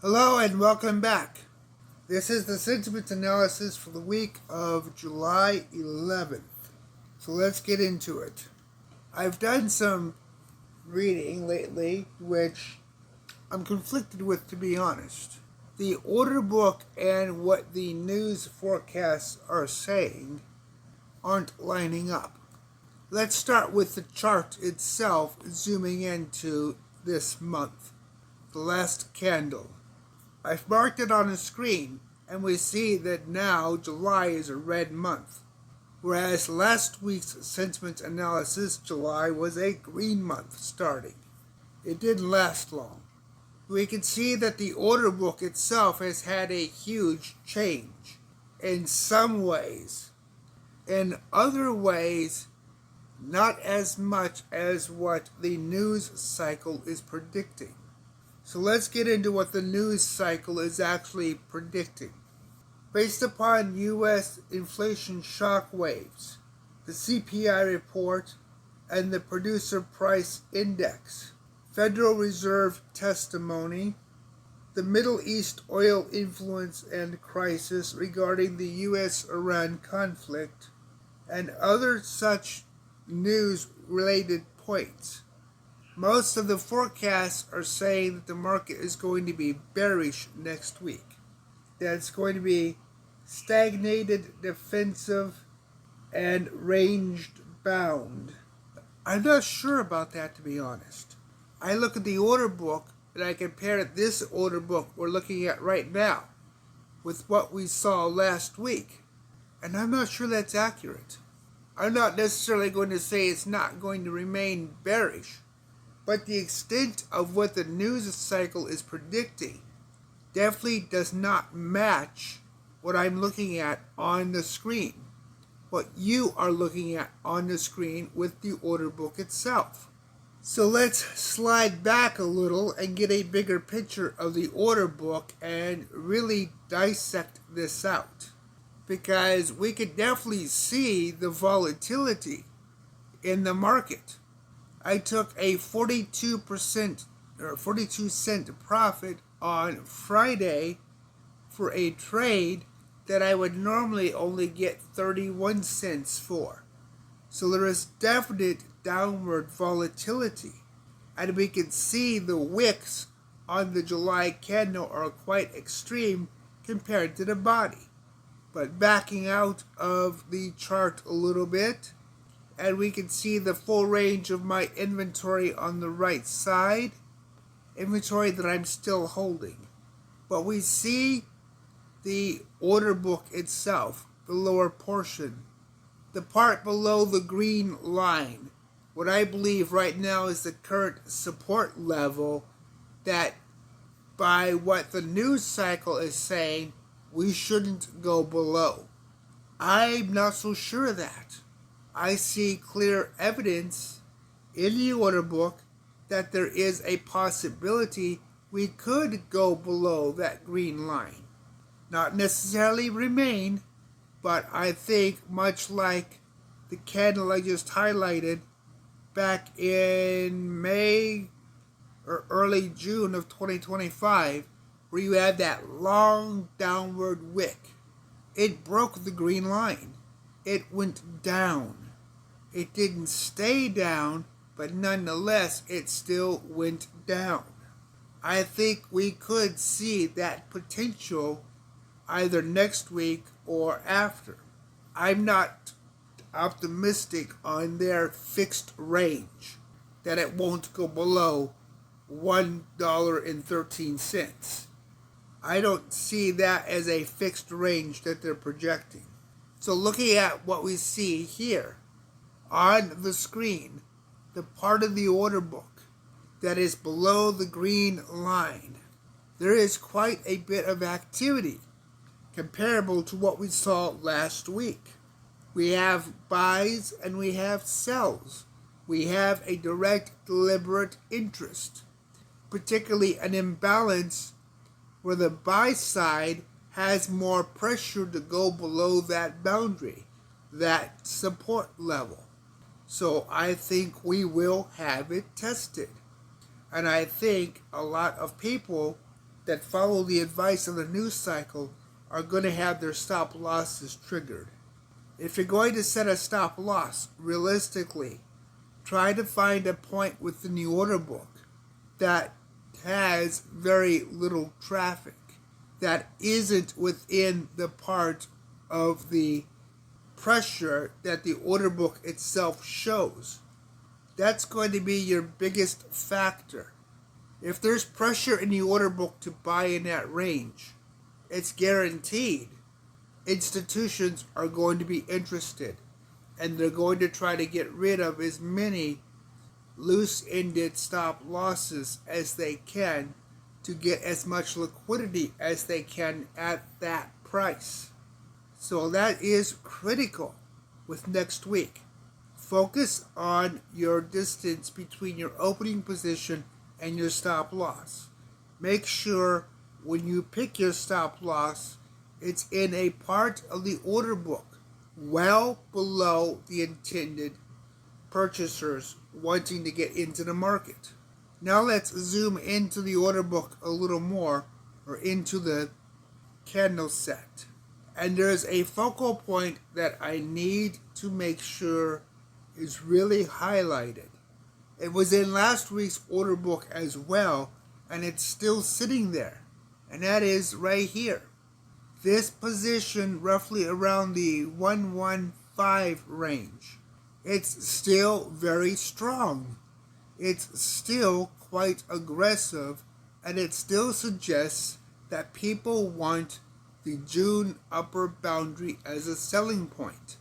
Hello and welcome back. This is the sentiment analysis for the week of July 11th. So let's get into it. I've done some reading lately, which I'm conflicted with, to be honest. The order book and what the news forecasts are saying aren't lining up. Let's start with the chart itself, zooming into this month. The last candle. I've marked it on the screen, and we see that now July is a red month, whereas last week's sentiment analysis, July was a green month starting. It didn't last long. We can see that the order book itself has had a huge change in some ways. In other ways, not as much as what the news cycle is predicting. So let's get into what the news cycle is actually predicting. Based upon U.S. inflation shock waves, the CPI report, and the Producer Price Index, Federal Reserve testimony, the Middle East oil influence and crisis regarding the U.S.-Iran conflict, and other such news-related points. Most of the forecasts are saying that the market is going to be bearish next week. That it's going to be stagnated, defensive, and ranged bound. I'm not sure about that, to be honest. I look at the order book and I compare this order book we're looking at right now with what we saw last week. And I'm not sure that's accurate. I'm not necessarily going to say it's not going to remain bearish. But the extent of what the news cycle is predicting definitely does not match what I'm looking at on the screen. What you are looking at on the screen with the order book itself. So let's slide back a little and get a bigger picture of the order book and really dissect this out. Because we could definitely see the volatility in the market. I took a 42% or 42 cent profit on Friday for a trade that I would normally only get 31 cents for. So there is definite downward volatility. And we can see the wicks on the July candle are quite extreme compared to the body. But backing out of the chart a little bit, and we can see the full range of my inventory on the right side. Inventory that I'm still holding. But we see the order book itself, the lower portion. The part below the green line. What I believe right now is the current support level that, by what the news cycle is saying, we shouldn't go below. I'm not so sure of that. I see clear evidence in the order book that there is a possibility we could go below that green line. Not necessarily remain, but I think much like the candle I just highlighted back in May or early June of 2025, where you had that long downward wick. It broke the green line. It went down. It didn't stay down, but nonetheless, it still went down. I think we could see that potential either next week or after. I'm not optimistic on their fixed range, that it won't go below $1.13. I don't see that as a fixed range that they're projecting. So looking at what we see here, on the screen, the part of the order book that is below the green line, there is quite a bit of activity comparable to what we saw last week. We have buys and we have sells. We have a direct, deliberate interest, particularly an imbalance where the buy side has more pressure to go below that boundary, that support level. So I think we will have it tested. And I think a lot of people that follow the advice of the news cycle are going to have their stop losses triggered. If you're going to set a stop loss, realistically, try to find a point within the order book that has very little traffic, that isn't within the part of the pressure that the order book itself shows. That's going to be your biggest factor. If there's pressure in the order book to buy in that range, it's guaranteed institutions are going to be interested, and they're going to try to get rid of as many loose-ended stop losses as they can to get as much liquidity as they can at that price. So that is critical with next week. Focus on your distance between your opening position and your stop loss. Make sure when you pick your stop loss, it's in a part of the order book well below the intended purchasers wanting to get into the market. Now let's zoom into the order book a little more, or into the candle set. And there's a focal point that I need to make sure is really highlighted. It was in last week's order book as well, and it's still sitting there. And that is right here. This position roughly around the 115 range. It's still very strong. It's still quite aggressive, and it still suggests that people want the June upper boundary as a selling point.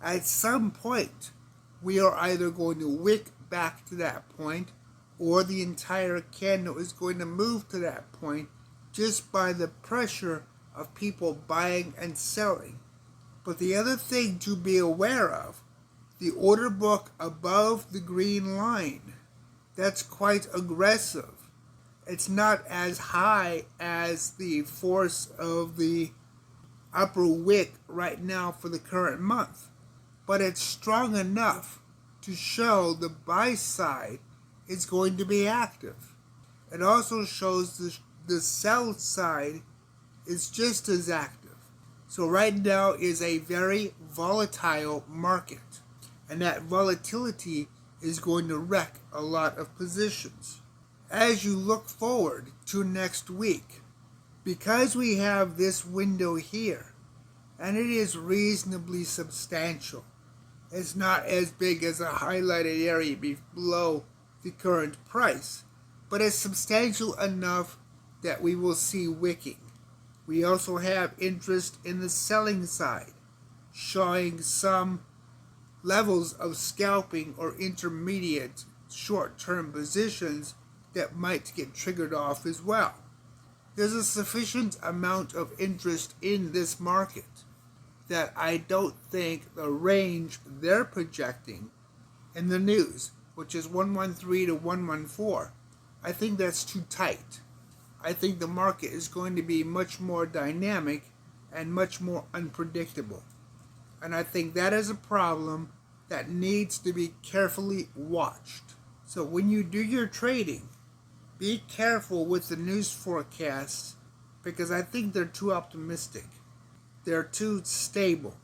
At some point, we are either going to wick back to that point, or the entire candle is going to move to that point just by the pressure of people buying and selling. But the other thing to be aware of, the order book above the green line, that's quite aggressive. It's not as high as the force of the upper wick right now for the current month, but it's strong enough to show the buy side is going to be active. It also shows the sell side is just as active. So right now is a very volatile market, and that volatility is going to wreck a lot of positions. As you look forward to next week, because we have this window here, and it is reasonably substantial, it's not as big as a highlighted area below the current price, but it's substantial enough that we will see wicking. We also have interest in the selling side, showing some levels of scalping or intermediate short-term positions that might get triggered off as well. There's a sufficient amount of interest in this market that I don't think the range they're projecting in the news, which is 113 to 114, I think that's too tight. I think the market is going to be much more dynamic and much more unpredictable. And I think that is a problem that needs to be carefully watched. So when you do your trading, be careful with the news forecasts, because I think they're too optimistic. They're too stable.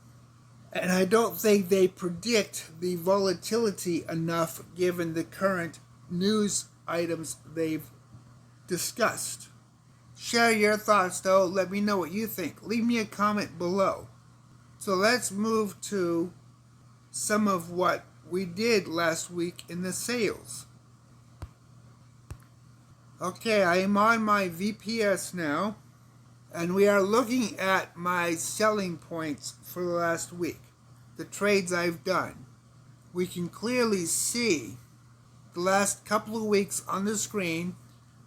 And I don't think they predict the volatility enough given the current news items they've discussed. Share your thoughts though. Let me know what you think. Leave me a comment below. So let's move to some of what we did last week in the sales. Okay, I am on my VPS now, and we are looking at my selling points for the last week, the trades I've done. We can clearly see the last couple of weeks on the screen.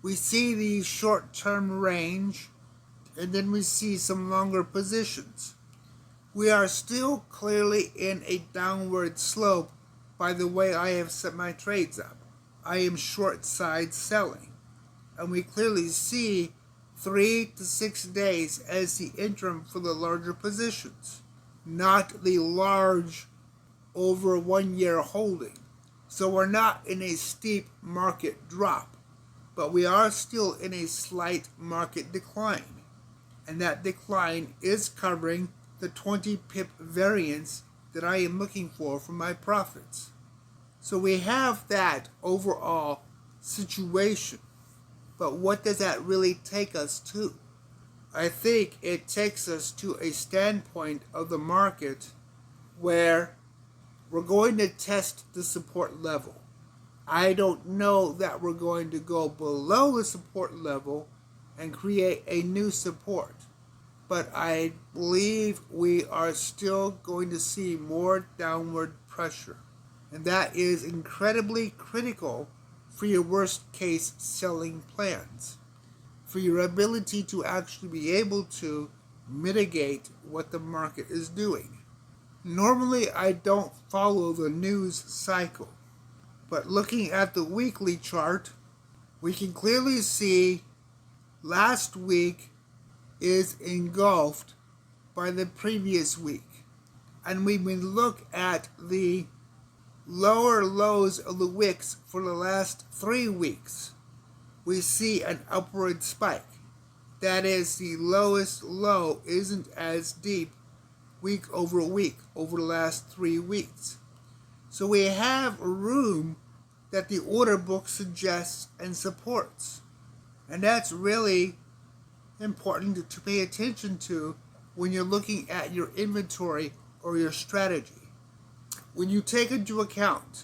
We see the short-term range, and then we see some longer positions. We are still clearly in a downward slope by the way I have set my trades up. I am short side selling, and we clearly see 3 to 6 days as the interim for the larger positions, not the large over 1 year holding. So we're not in a steep market drop. but we are still in a slight market decline. And that decline is covering the 20 pip variance that I am looking for my profits. So we have that overall situation. But what does that really take us to? I think it takes us to a standpoint of the market where we're going to test the support level. I don't know that we're going to go below the support level and create a new support. But I believe we are still going to see more downward pressure. And that is incredibly critical for your worst case selling plans, for your ability to actually be able to mitigate what the market is doing. Normally I don't follow the news cycle, but looking at the weekly chart, we can clearly see last week is engulfed by the previous week. And when we look at the lower lows of the wicks for the last 3 weeks, we see an upward spike. That is, the lowest low isn't as deep week over the last 3 weeks. So we have a room that the order book suggests and supports. And that's really important to pay attention to when you're looking at your inventory or your strategy. When you take into account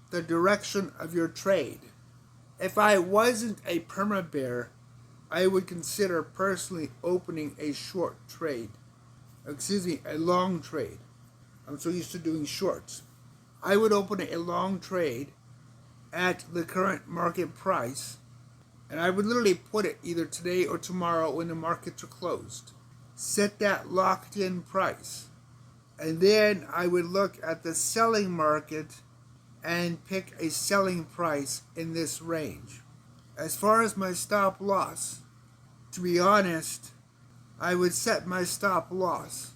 the direction of your trade, if I wasn't a perma-bear, I would consider personally opening a a long trade. I'm so used to doing shorts. I would open a long trade at the current market price, and I would literally put it either today or tomorrow when the markets are closed. Set that locked in price. And then I would look at the selling market and pick a selling price in this range. As far as my stop loss, to be honest, I would set my stop loss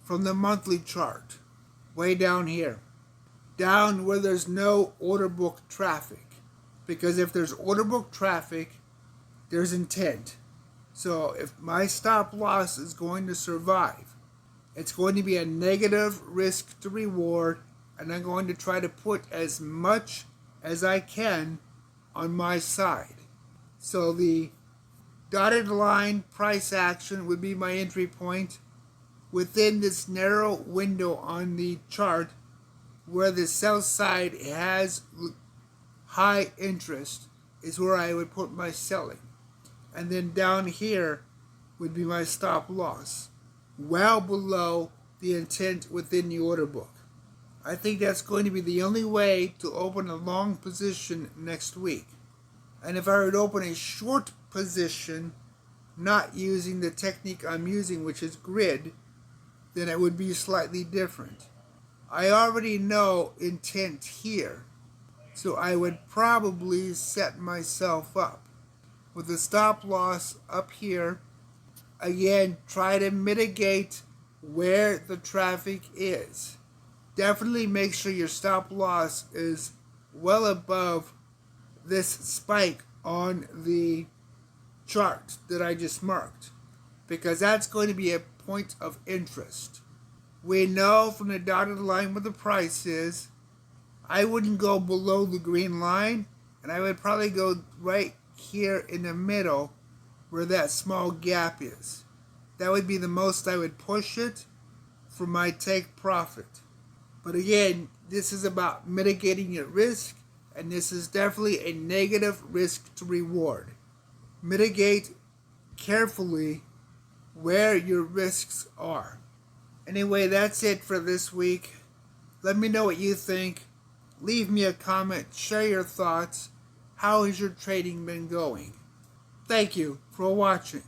from the monthly chart, way down here, down where there's no order book traffic. Because if there's order book traffic, there's intent. So if my stop loss is going to survive, it's going to be a negative risk to reward, and I'm going to try to put as much as I can on my side. So the dotted line price action would be my entry point within this narrow window on the chart where the sell side has high interest is where I would put my selling. And then down here would be my stop loss, well below the intent within the order book. I think that's going to be the only way to open a long position next week. And if I would open a short position, not using the technique I'm using, which is grid, then it would be slightly different. I already know intent here, so I would probably set myself up with a stop loss up here. Again, try to mitigate where the traffic is. Definitely make sure your stop loss is well above this spike on the chart that I just marked, because that's going to be a point of interest. We know from the dotted line what the price is. I wouldn't go below the green line, and I would probably go right here in the middle where that small gap is. That would be the most I would push it for my take profit. But again, this is about mitigating your risk, and this is definitely a negative risk to reward. Mitigate carefully where your risks are. Anyway, that's it for this week. Let me know what you think. Leave me a comment, share your thoughts. How has your trading been going? Thank you for watching.